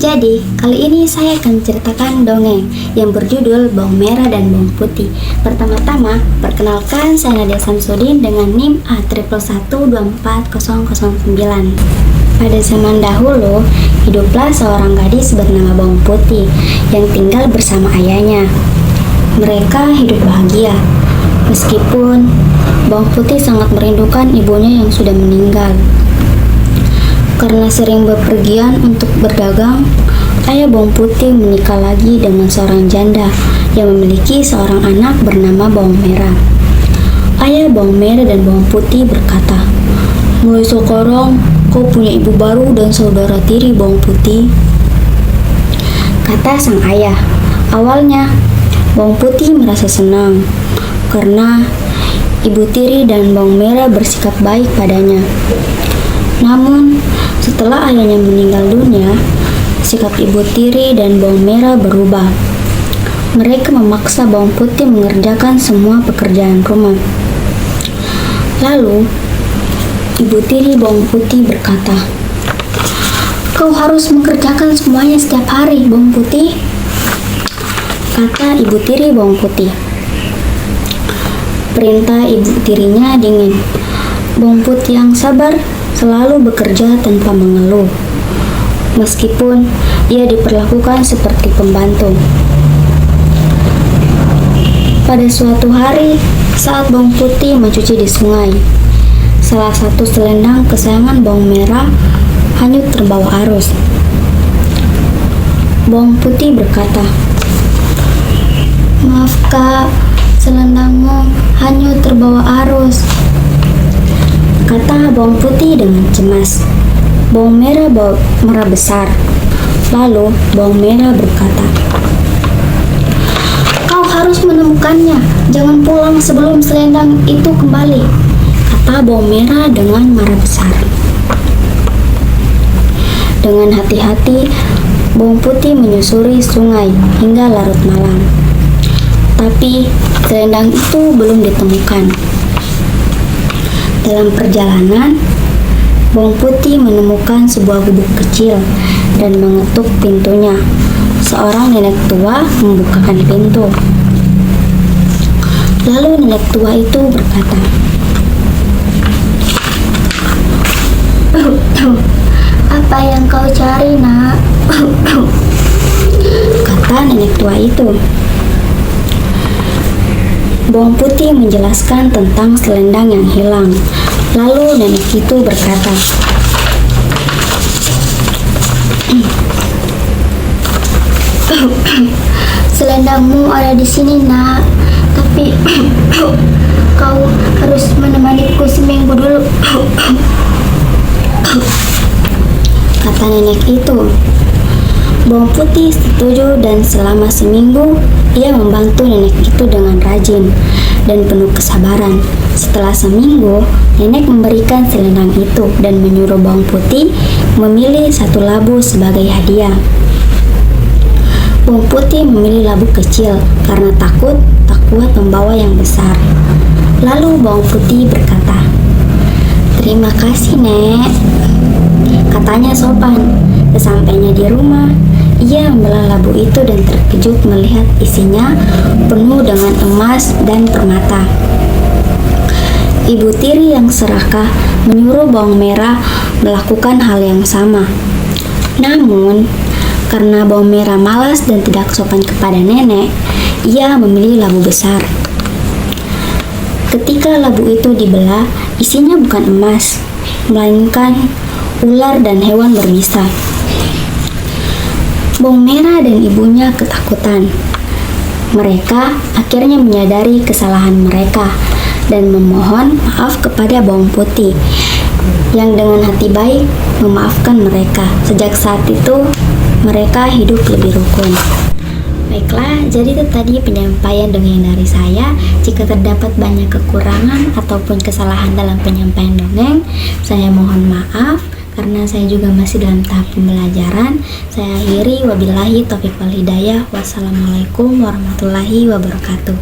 Jadi, kali ini saya akan menceritakan dongeng yang berjudul Bawang Merah dan Bawang Putih. Pertama-tama, perkenalkan saya Nadia Samsudin dengan NIM A111240009. Pada zaman dahulu, hiduplah seorang gadis bernama Bawang Putih yang tinggal bersama ayahnya. Mereka hidup bahagia, meskipun Bawang Putih sangat merindukan ibunya yang sudah meninggal. Karena sering bepergian untuk berdagang, ayah Bawang Putih menikah lagi dengan seorang janda yang memiliki seorang anak bernama Bawang Merah. Ayah Bawang Merah dan Bawang Putih berkata, "Mulai sekarang kau punya ibu baru dan saudara tiri Bawang Putih," kata sang ayah. Awalnya, Bawang Putih merasa senang karena ibu tiri dan Bawang Merah bersikap baik padanya. Namun, setelah ayahnya meninggal dunia, sikap ibu tiri dan Bawang Merah berubah. Mereka memaksa Bawang Putih mengerjakan semua pekerjaan rumah. Lalu, ibu tiri Bawang Putih berkata, "Kau harus mengerjakan semuanya setiap hari, Bawang Putih," kata ibu tiri Bawang Putih. Perintah ibu tirinya dingin. Bawang Putih yang sabar selalu bekerja tanpa mengeluh, meskipun ia diperlakukan seperti pembantu. Pada suatu hari, saat Bawang Putih mencuci di sungai, salah satu selendang kesayangan Bawang Merah hanyut terbawa arus. Bawang Putih berkata, "Maaf Kak, selendangmu hanyut terbawa arus," kata Bawang Putih dengan cemas. Bawang Merah merah besar. Lalu Bawang Merah berkata, "Kau harus menemukannya. Jangan pulang sebelum selendang itu kembali," kata Bawang Merah dengan marah besar. Dengan hati-hati, Bawang Putih menyusuri sungai hingga larut malam. Tapi selendang itu belum ditemukan. Dalam perjalanan, Bawang Putih menemukan sebuah gubuk kecil dan mengetuk pintunya. Seorang nenek tua membukakan pintu. Lalu nenek tua itu berkata, "Apa yang kau cari, Nak?" kata nenek tua itu. Bawang Putih menjelaskan tentang selendang yang hilang. Lalu nenek itu berkata, "Selendangmu ada di sini, Nak. Tapi kau harus menemaniku seminggu dulu," kata nenek itu. Bawang Putih setuju dan selama seminggu ia membantu nenek itu dengan rajin dan penuh kesabaran. Setelah seminggu, nenek memberikan selendang itu dan menyuruh Bawang Putih memilih satu labu sebagai hadiah. Bawang Putih memilih labu kecil karena takut tak kuat membawa yang besar. Lalu Bawang Putih berkata, "Terima kasih, Nek," katanya sopan. Sesampainya di rumah, ia membelah labu itu dan terkejut melihat isinya penuh dengan emas dan permata. Ibu tiri yang serakah menyuruh Bawang Merah melakukan hal yang sama. Namun, karena Bawang Merah malas dan tidak sopan kepada nenek, ia memilih labu besar. Ketika labu itu dibelah, isinya bukan emas, melainkan ular dan hewan berbisa. Bawang Merah dan ibunya ketakutan. Mereka akhirnya menyadari kesalahan mereka dan memohon maaf kepada Bawang Putih yang dengan hati baik memaafkan mereka. Sejak saat itu, mereka hidup lebih rukun. Baiklah, jadi itu tadi penyampaian dongeng dari saya. Jika terdapat banyak kekurangan ataupun kesalahan dalam penyampaian dongeng, saya mohon maaf. Karena saya juga masih dalam tahap pembelajaran. Saya akhiri, wabillahi taufiq wal hidayah. Wassalamualaikum warahmatullahi wabarakatuh.